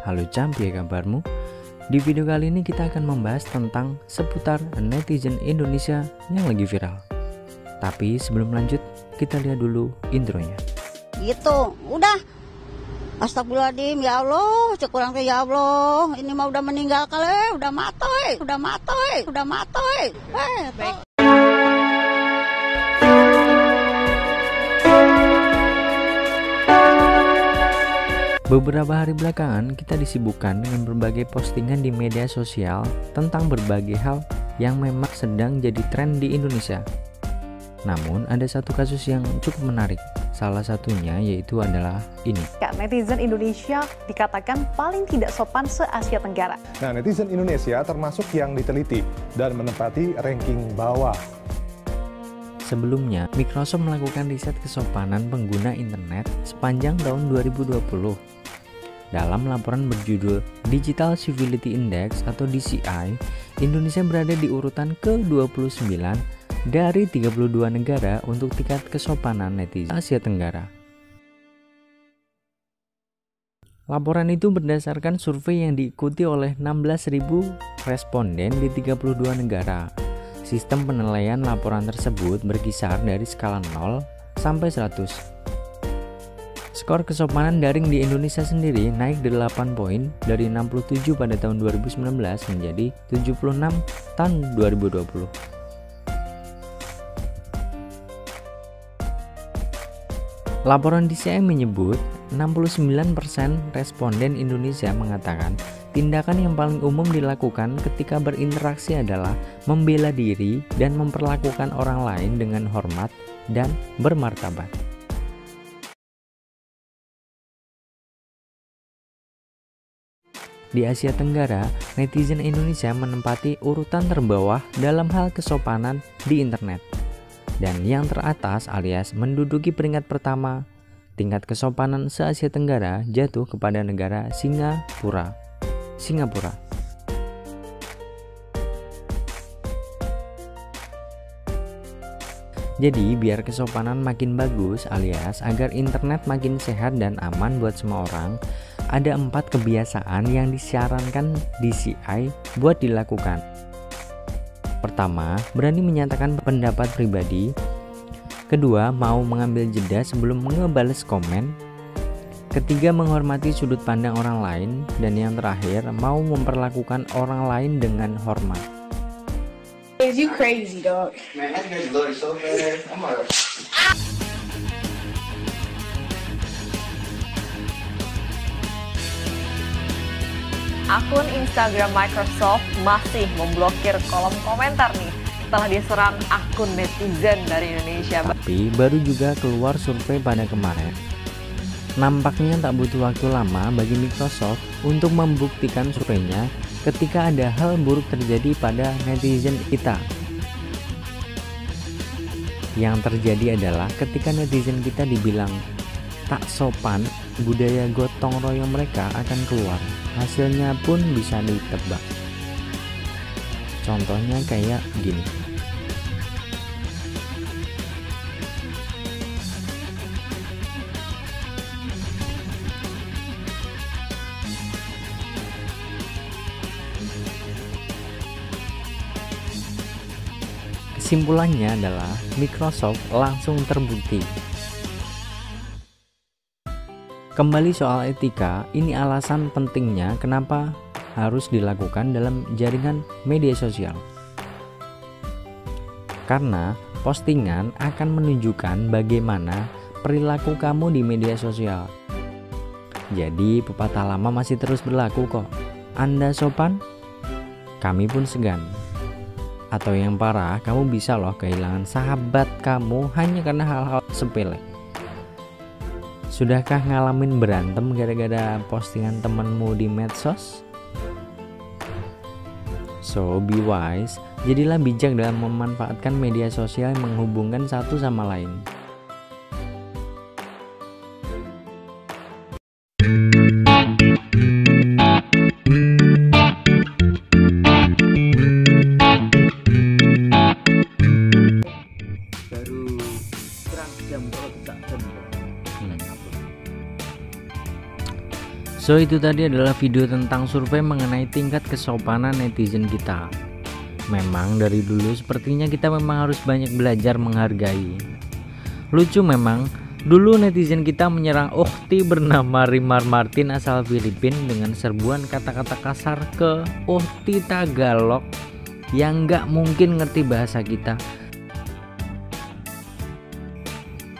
Halo Campi, kabarmu? Di video kali ini kita akan membahas tentang seputar netizen Indonesia yang lagi viral. Tapi sebelum lanjut, kita lihat dulu intronya. Gitu, udah. Astagfirullahaladzim, ya Allah, cekurang teh ya Allah. Ini mah udah meninggal kali, udah matoy. Baik. Beberapa hari belakangan kita disibukkan dengan berbagai postingan di media sosial tentang berbagai hal yang memang sedang jadi tren di Indonesia. Namun ada satu kasus yang cukup menarik. Salah satunya yaitu adalah ini. Netizen Indonesia dikatakan paling tidak sopan se-Asia Tenggara. Nah, netizen Indonesia termasuk yang diteliti dan menempati ranking bawah. Sebelumnya, Microsoft melakukan riset kesopanan pengguna internet sepanjang tahun 2020. Dalam laporan berjudul Digital Civility Index atau DCI, Indonesia berada di urutan ke-29 dari 32 negara untuk tingkat kesopanan netizen Asia Tenggara. Laporan itu berdasarkan survei yang diikuti oleh 16.000 responden di 32 negara. Sistem penilaian laporan tersebut berkisar dari skala 0 sampai 100. Skor kesopanan daring di Indonesia sendiri naik 8 poin dari 67 pada tahun 2019 menjadi 76 tahun 2020. Laporan DCI menyebut 69% responden Indonesia mengatakan tindakan yang paling umum dilakukan ketika berinteraksi adalah membela diri dan memperlakukan orang lain dengan hormat dan bermartabat. Di Asia Tenggara, netizen Indonesia menempati urutan terbawah dalam hal kesopanan di internet. Dan yang teratas alias menduduki peringkat pertama, tingkat kesopanan se-Asia Tenggara jatuh kepada negara Singapura. Jadi biar kesopanan makin bagus alias agar internet makin sehat dan aman buat semua orang, ada 4 kebiasaan yang disarankan DCI buat dilakukan. Pertama, berani menyatakan pendapat pribadi. Kedua, mau mengambil jeda sebelum ngebales komen. Ketiga, menghormati sudut pandang orang lain. Dan yang terakhir, mau memperlakukan orang lain dengan hormat. You crazy, dog. Man, I just love you so bad. I'm like... Akun Instagram Microsoft masih memblokir kolom komentar nih setelah diserang akun netizen dari Indonesia. Tapi baru juga keluar survei pada kemarin. Nampaknya tak butuh waktu lama bagi Microsoft untuk membuktikan surveinya ketika ada hal buruk terjadi pada netizen kita. Yang terjadi adalah ketika netizen kita dibilang tak sopan, budaya gotong royong mereka akan keluar. Hasilnya pun bisa ditebak. Contohnya kayak gini. Kesimpulannya adalah Microsoft langsung terbukti. Kembali soal etika, ini alasan pentingnya kenapa harus dilakukan dalam jaringan media sosial. Karena postingan akan menunjukkan bagaimana perilaku kamu di media sosial. Jadi pepatah lama masih terus berlaku kok. Anda sopan, kami pun segan. Atau yang parah, kamu bisa loh kehilangan sahabat kamu hanya karena hal-hal sepele. Sudahkah ngalamin berantem gara-gara postingan temenmu di medsos? So, be wise, jadilah bijak dalam memanfaatkan media sosial yang menghubungkan satu sama lain. Baru kurang jam kalau tidak jam. So itu tadi adalah video tentang survei mengenai tingkat kesopanan netizen kita. Memang dari dulu sepertinya kita memang harus banyak belajar menghargai. Lucu memang, dulu netizen kita menyerang ukhti bernama Rimar Martin asal Filipina dengan serbuan kata-kata kasar ke ukhti Tagalog yang nggak mungkin ngerti bahasa kita.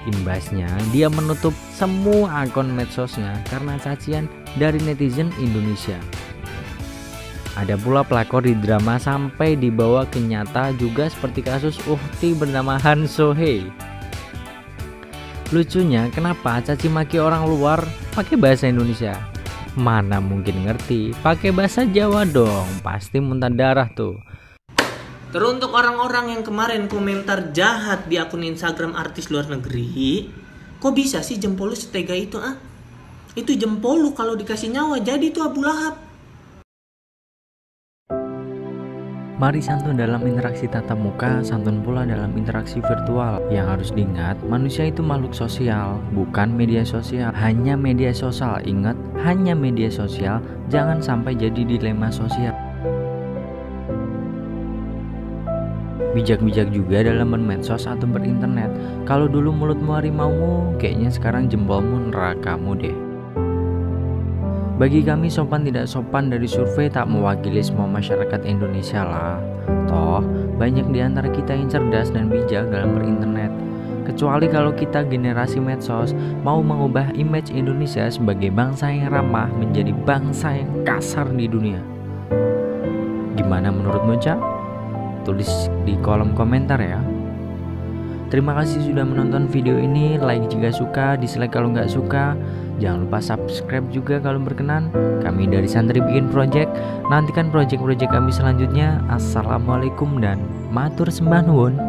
Imbasnya, dia menutup semua akun medsosnya karena cacian dari netizen Indonesia. Ada pula pelakor di drama sampai dibawa ke nyata juga seperti kasus ukhti bernama Han Sohei. Lucunya, kenapa caci maki orang luar pakai bahasa Indonesia? Mana mungkin ngerti, pakai bahasa Jawa dong, pasti muntah darah tuh. Teruntuk orang-orang yang kemarin komentar jahat di akun Instagram artis luar negeri, kok bisa sih jempol lu setega itu ah? Itu jempol lu kalau dikasih nyawa jadi tuh Abu Lahab. Mari santun dalam interaksi tatap muka, santun pula dalam interaksi virtual. Yang harus diingat, manusia itu makhluk sosial, bukan media sosial. Hanya media sosial, ingat, hanya media sosial, jangan sampai jadi dilema sosial. Bijak-bijak juga dalam bermedsos atau berinternet. Kalau dulu mulutmu harimaumu, kayaknya sekarang jempolmu nerakamu deh. Bagi kami sopan tidak sopan dari survei tak mewakili semua masyarakat Indonesia lah. Toh banyak di antara kita yang cerdas dan bijak dalam berinternet. Kecuali kalau kita generasi medsos mau mengubah image Indonesia sebagai bangsa yang ramah menjadi bangsa yang kasar di dunia. Gimana menurutmu, Cak? Tulis di kolom komentar ya. Terima kasih sudah menonton video ini. Like jika suka, dislike kalau nggak suka. Jangan lupa subscribe juga kalau berkenan. Kami dari Santri Bikin Project. Nantikan project-project kami selanjutnya. Assalamualaikum dan matur sembah nuwun.